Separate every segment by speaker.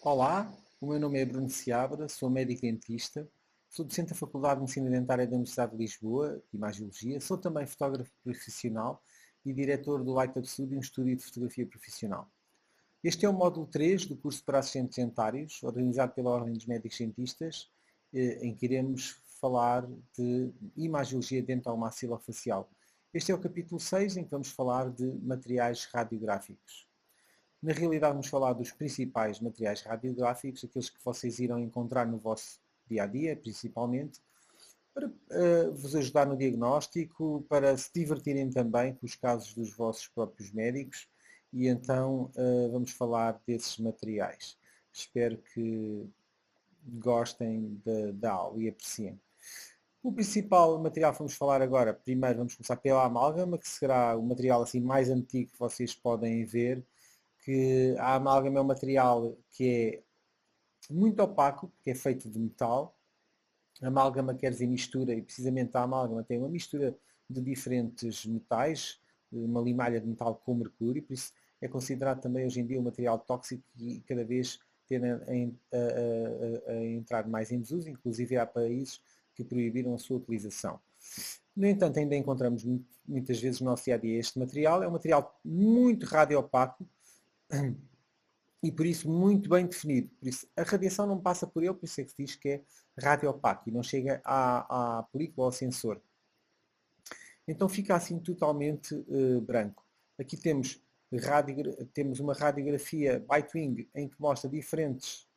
Speaker 1: Olá, o meu nome é Bruno Seabra, sou médico dentista, sou docente da Faculdade de Medicina Dentária da Universidade de Lisboa, de Imagiologia, sou também fotógrafo profissional e diretor do Light-Up Studio, um estúdio de fotografia profissional. Este é o módulo 3 do curso para assistentes dentários, organizado pela Ordem dos Médicos Dentistas, em que iremos falar de imagiologia dental-maxilofacial. Este é o capítulo 6, em que vamos falar de materiais radiográficos. Na realidade, vamos falar dos principais materiais radiográficos, aqueles que vocês irão encontrar no vosso dia-a-dia, principalmente, para vos ajudar no diagnóstico, para se divertirem também com os casos dos vossos próprios médicos, e então vamos falar desses materiais. Espero que gostem da aula e apreciem. O principal material que vamos falar agora, primeiro vamos começar pela amálgama, que será o material assim mais antigo que vocês podem ver, que a amálgama é um material que é muito opaco, porque é feito de metal. A amálgama quer dizer mistura, e precisamente a amálgama tem uma mistura de diferentes metais, uma limalha de metal com mercúrio, por isso é considerado também hoje em dia um material tóxico e cada vez tende a entrar mais em desuso, inclusive há países que proibiram a sua utilização. No entanto, ainda encontramos muitas vezes no nosso dia-a-dia este material. É um material muito radiopaco, e por isso muito bem definido. Por isso, a radiação não passa por ele, por isso é que se diz que é radiopaco e não chega à película ou ao sensor. Então fica assim totalmente branco. Aqui temos uma radiografia Bitewing em que mostra diferentes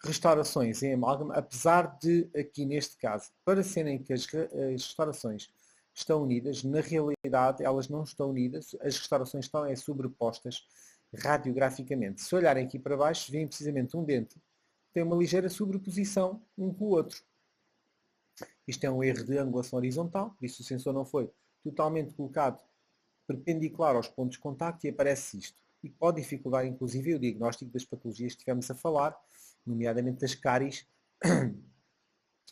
Speaker 1: restaurações em amálgama, apesar de aqui neste caso, parecerem que as restaurações estão unidas, na realidade elas não estão unidas, as restaurações estão sobrepostas radiograficamente. Se olharem aqui para baixo, veem precisamente um dente, tem uma ligeira sobreposição um com o outro. Isto é um erro de angulação horizontal, por isso o sensor não foi totalmente colocado perpendicular aos pontos de contacto e aparece isto. E pode dificultar inclusive o diagnóstico das patologias que estivemos a falar, nomeadamente das cáries,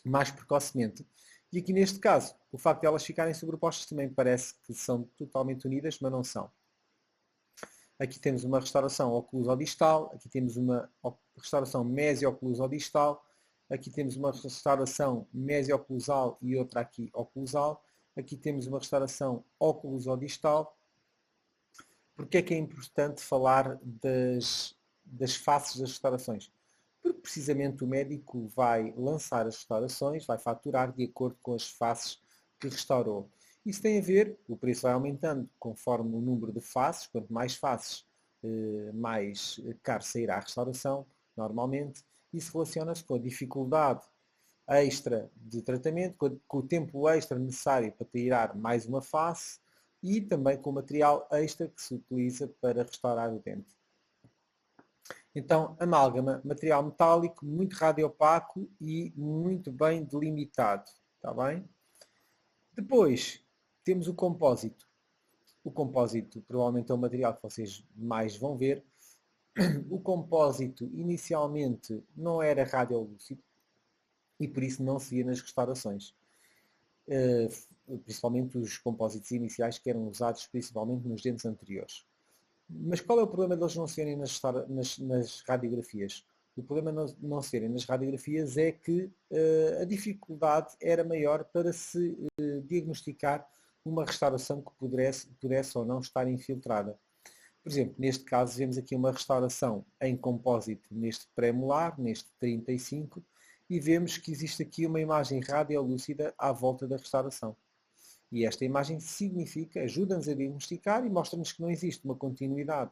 Speaker 1: mais precocemente. E aqui neste caso, o facto de elas ficarem sobrepostas também parece que são totalmente unidas, mas não são. Aqui temos uma restauração oclusodistal, aqui temos uma restauração mesio-oclusodistal, aqui temos uma restauração mesio-oclusal e outra aqui oclusal, aqui temos uma restauração oclusodistal. Porque é que é importante falar das faces das restaurações? Porque precisamente o médico vai lançar as restaurações, vai faturar de acordo com as faces que restaurou. Isso tem a ver, o preço vai aumentando conforme o número de faces, quanto mais faces, mais caro sairá a restauração, normalmente. Isso relaciona-se com a dificuldade extra de tratamento, com o tempo extra necessário para tirar mais uma face e também com o material extra que se utiliza para restaurar o dente. Então, amálgama, material metálico, muito radiopaco e muito bem delimitado. Está bem? Depois, temos o compósito. O compósito provavelmente é o material que vocês mais vão ver. O compósito inicialmente não era radiolúcido e por isso não se via nas restaurações. Principalmente os compósitos iniciais que eram usados principalmente nos dentes anteriores. Mas qual é o problema deles não serem nas radiografias? O problema de não serem nas radiografias é que a dificuldade era maior para se diagnosticar uma restauração que pudesse ou não estar infiltrada. Por exemplo, neste caso vemos aqui uma restauração em compósito neste pré-molar, neste 35, e vemos que existe aqui uma imagem radiolúcida à volta da restauração. E esta imagem significa, ajuda-nos a diagnosticar e mostra-nos que não existe uma continuidade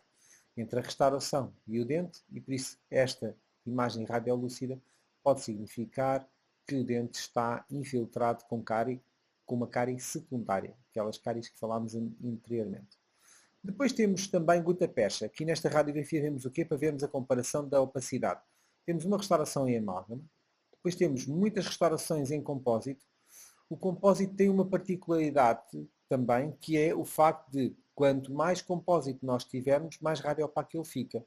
Speaker 1: entre a restauração e o dente, e por isso esta imagem radiolúcida pode significar que o dente está infiltrado com uma cárie secundária, aquelas cáries que falámos anteriormente. Depois temos também gutta-percha. Aqui nesta radiografia vemos o quê? Para vermos a comparação da opacidade. Temos uma restauração em amálgama, depois temos muitas restaurações em compósito. O compósito tem uma particularidade também, que é o facto de quanto mais compósito nós tivermos, mais radiopaco ele fica.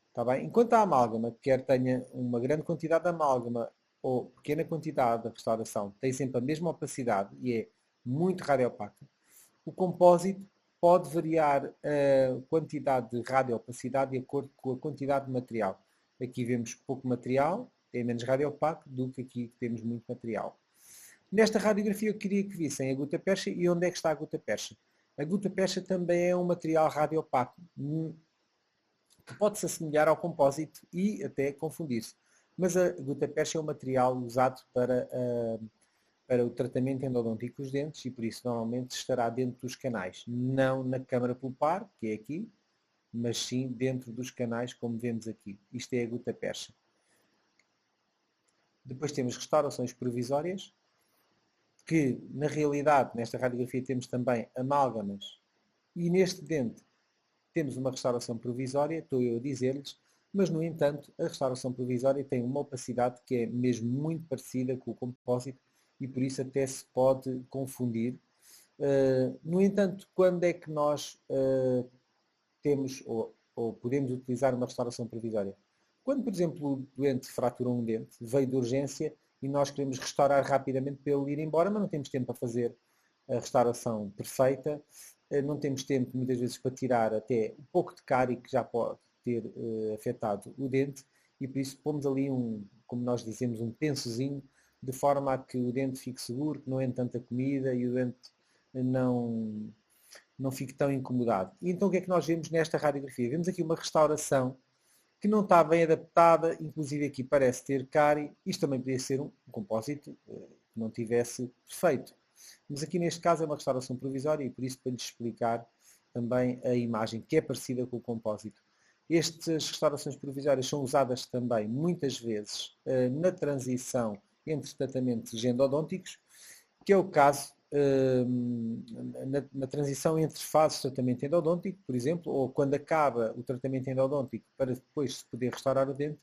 Speaker 1: Está bem? Enquanto a amálgama, quer tenha uma grande quantidade de amálgama ou pequena quantidade de restauração, tem sempre a mesma opacidade e é muito radiopaca, o compósito pode variar a quantidade de radiopacidade de acordo com a quantidade de material. Aqui vemos pouco material, é menos radiopaco do que aqui que temos muito material. Nesta radiografia eu queria que vissem a gutta-percha e onde é que está a gutta-percha. A gutta-percha também é um material radiopaco, que pode se assemelhar ao compósito e até confundir-se. Mas a gutta-percha é um material usado para o tratamento endodôntico dos dentes e por isso normalmente estará dentro dos canais, não na câmara pulpar, que é aqui, mas sim dentro dos canais, como vemos aqui. Isto é a gutta-percha. Depois temos restaurações provisórias, que na realidade, nesta radiografia temos também amálgamas e neste dente temos uma restauração provisória, estou eu a dizer-lhes, mas no entanto a restauração provisória tem uma opacidade que é mesmo muito parecida com o compósito e por isso até se pode confundir. No entanto, quando é que nós temos ou podemos utilizar uma restauração provisória? Quando, por exemplo, o doente fratura um dente, veio de urgência e nós queremos restaurar rapidamente para ele ir embora, mas não temos tempo para fazer a restauração perfeita, não temos tempo muitas vezes para tirar até um pouco de cárie que já pode ter afetado o dente e por isso pomos ali como nós dizemos, um pensozinho de forma a que o dente fique seguro, que não entre tanta comida e o dente não fique tão incomodado. E então o que é que nós vemos nesta radiografia? Vemos aqui uma restauração que não está bem adaptada, inclusive aqui parece ter cárie, isto também podia ser um compósito que não tivesse perfeito. Mas aqui neste caso é uma restauração provisória e por isso para lhes explicar também a imagem que é parecida com o compósito. Estas restaurações provisórias são usadas também muitas vezes na transição entre tratamentos endodônticos, que é o caso na transição entre fases de tratamento endodôntico, por exemplo, ou quando acaba o tratamento endodôntico para depois se poder restaurar o dente.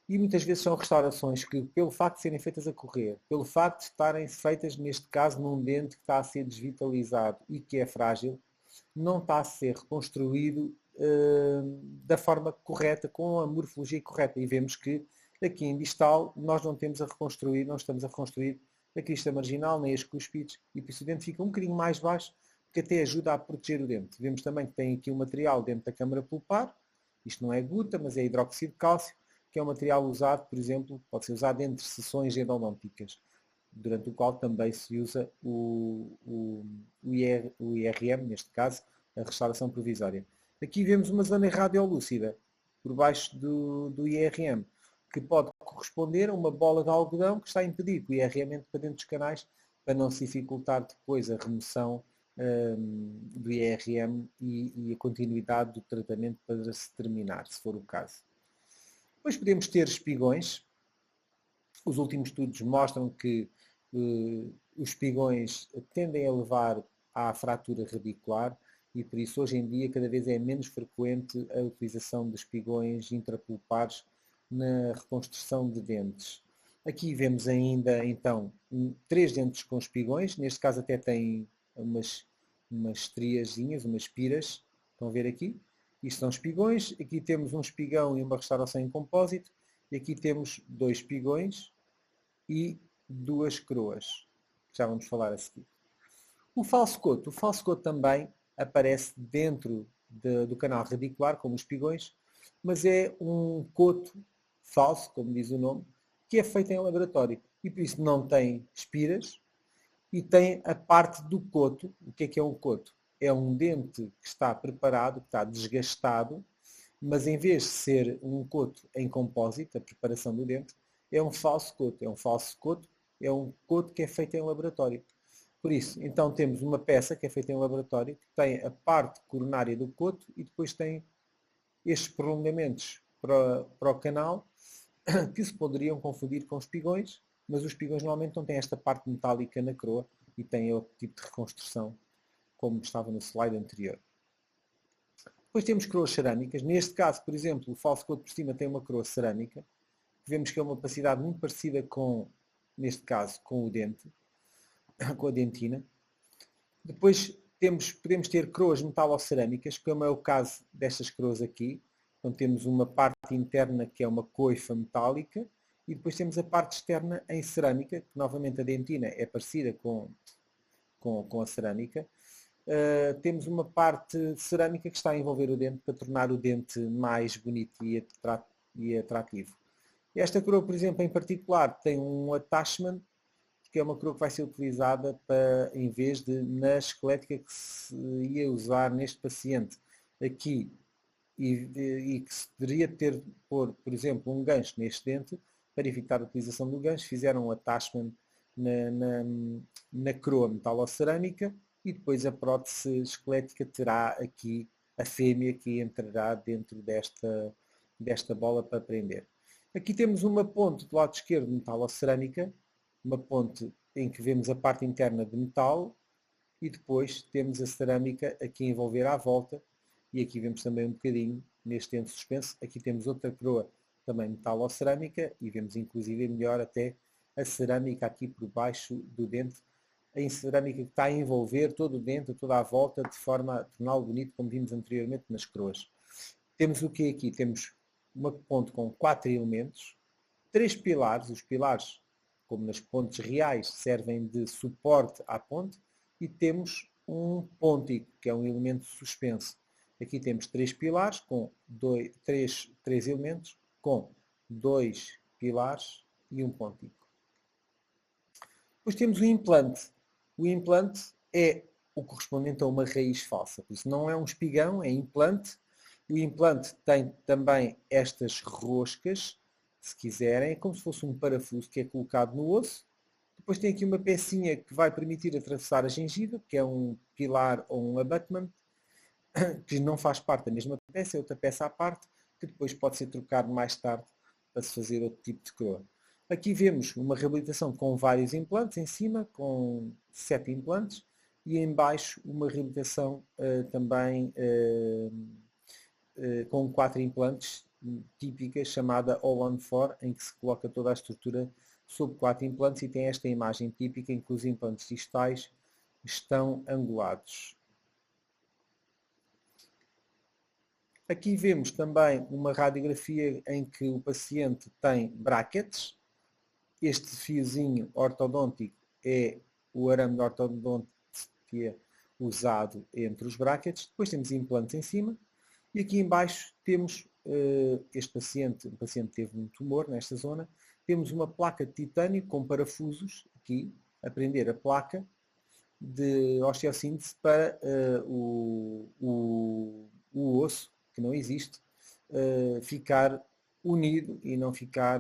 Speaker 1: E muitas vezes são restaurações que, pelo facto de serem feitas a correr, pelo facto de estarem feitas, neste caso, num dente que está a ser desvitalizado e que é frágil, não está a ser reconstruído da forma correta, com a morfologia correta. E vemos que aqui em distal nós não estamos a reconstruir a crista marginal, nem as cúspides, e por isso o dente fica um bocadinho mais baixo, que até ajuda a proteger o dente. Vemos também que tem aqui um material dentro da câmara pulpar, isto não é guta, mas é hidróxido de cálcio, que é um material usado, por exemplo, pode ser usado entre sessões endodônticas, durante o qual também se usa o IRM, neste caso, a restauração provisória. Aqui vemos uma zona radiolúcida, por baixo do IRM, que pode corresponder a uma bola de algodão que está a impedir que o IRM entre para dentro dos canais, para não se dificultar depois a remoção do IRM e a continuidade do tratamento para se terminar, se for o caso. Depois podemos ter espigões. Os últimos estudos mostram que os espigões tendem a levar à fratura radicular e por isso hoje em dia cada vez é menos frequente a utilização de espigões intrapulpares na reconstrução de dentes. Aqui vemos ainda então 3 dentes com espigões, neste caso até tem umas estriazinhas, umas piras, estão a ver aqui? Isto são espigões, aqui temos um espigão e uma restauração em compósito, e aqui temos 2 espigões e 2 coroas, que já vamos falar a seguir. O falso coto também aparece dentro do canal radicular, como os espigões, mas é um coto falso, como diz o nome, que é feito em laboratório, e por isso não tem espiras, e tem a parte do coto. O que é um coto? É um dente que está preparado, que está desgastado, mas em vez de ser um coto em compósito, a preparação do dente, é um falso coto. É um falso coto, é um coto que é feito em laboratório. Por isso, então temos uma peça que é feita em laboratório, que tem a parte coronária do coto e depois tem estes prolongamentos para o canal, que se poderiam confundir com espigões, mas os espigões normalmente não têm esta parte metálica na coroa e têm outro tipo de reconstrução, como estava no slide anterior. Depois temos coroas cerâmicas. Neste caso, por exemplo, o falso coto por cima tem uma coroa cerâmica. Vemos que é uma opacidade muito parecida com, neste caso, com o dente, com a dentina. Depois podemos ter coroas metalocerâmicas, como é o caso destas coroas aqui. Então temos uma parte interna que é uma coifa metálica e depois temos a parte externa em cerâmica, que novamente a dentina é parecida com a cerâmica. Temos uma parte cerâmica que está a envolver o dente para tornar o dente mais bonito e e atrativo. Esta coroa, por exemplo, em particular, tem um attachment, que é uma coroa que vai ser utilizada para, em vez de na esquelética que se ia usar neste paciente aqui, e que se deveria ter pôr, por exemplo, um gancho neste dente, para evitar a utilização do gancho, fizeram um attachment na coroa metalocerâmica e depois a prótese esquelética terá aqui a fêmea que entrará dentro desta bola para prender. Aqui temos uma ponte do lado esquerdo de metalocerâmica, uma ponte em que vemos a parte interna de metal e depois temos a cerâmica aqui a envolver à volta e aqui vemos também um bocadinho neste dente suspenso. Aqui temos outra coroa também metalocerâmica e vemos inclusive melhor até a cerâmica aqui por baixo do dente, em cerâmica que está a envolver todo o dente, toda a volta, de forma a torná-lo bonito, como vimos anteriormente nas coroas. Temos o que aqui? Temos uma ponte com 4 elementos, 3 pilares. Os pilares, como nas pontes reais, servem de suporte à ponte, e temos um pôntico, que é um elemento suspenso. Aqui temos 3 pilares com 3 elementos com 2 pilares e um pôntico. Depois temos o implante. O implante é o correspondente a uma raiz falsa. Por isso não é um espigão, é implante. O implante tem também estas roscas, se quiserem, é como se fosse um parafuso que é colocado no osso. Depois tem aqui uma pecinha que vai permitir atravessar a gengiva, que é um pilar ou um abutment, que não faz parte da mesma peça, é outra peça à parte, que depois pode ser trocado mais tarde para se fazer outro tipo de coroa. Aqui vemos uma reabilitação com vários implantes em cima, com 7 implantes, e em baixo uma reabilitação também com 4 implantes, típica, chamada All-on-4, em que se coloca toda a estrutura sobre 4 implantes e tem esta imagem típica em que os implantes distais estão angulados. Aqui vemos também uma radiografia em que o paciente tem brackets. Este fiozinho ortodôntico é o arame de ortodontia usado entre os brackets. Depois temos implantes em cima. E aqui em baixo temos este paciente, o paciente teve um tumor nesta zona. Temos uma placa de titânio com parafusos, aqui, a prender a placa de osteossíntese para o osso, que não existe, ficar unido e não ficar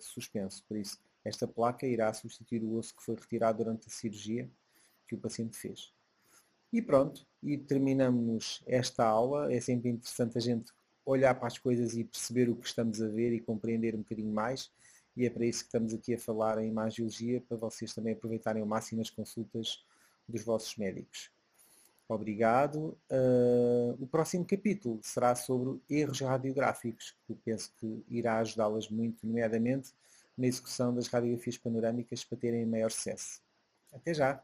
Speaker 1: suspenso. Por isso, esta placa irá substituir o osso que foi retirado durante a cirurgia que o paciente fez. E pronto, e terminamos esta aula. É sempre interessante a gente olhar para as coisas e perceber o que estamos a ver e compreender um bocadinho mais. E é para isso que estamos aqui a falar em imagiologia, para vocês também aproveitarem ao máximo as consultas dos vossos médicos. Obrigado. O próximo capítulo será sobre erros radiográficos, que eu penso que irá ajudá-las muito, nomeadamente na execução das radiografias panorâmicas, para terem maior sucesso. Até já!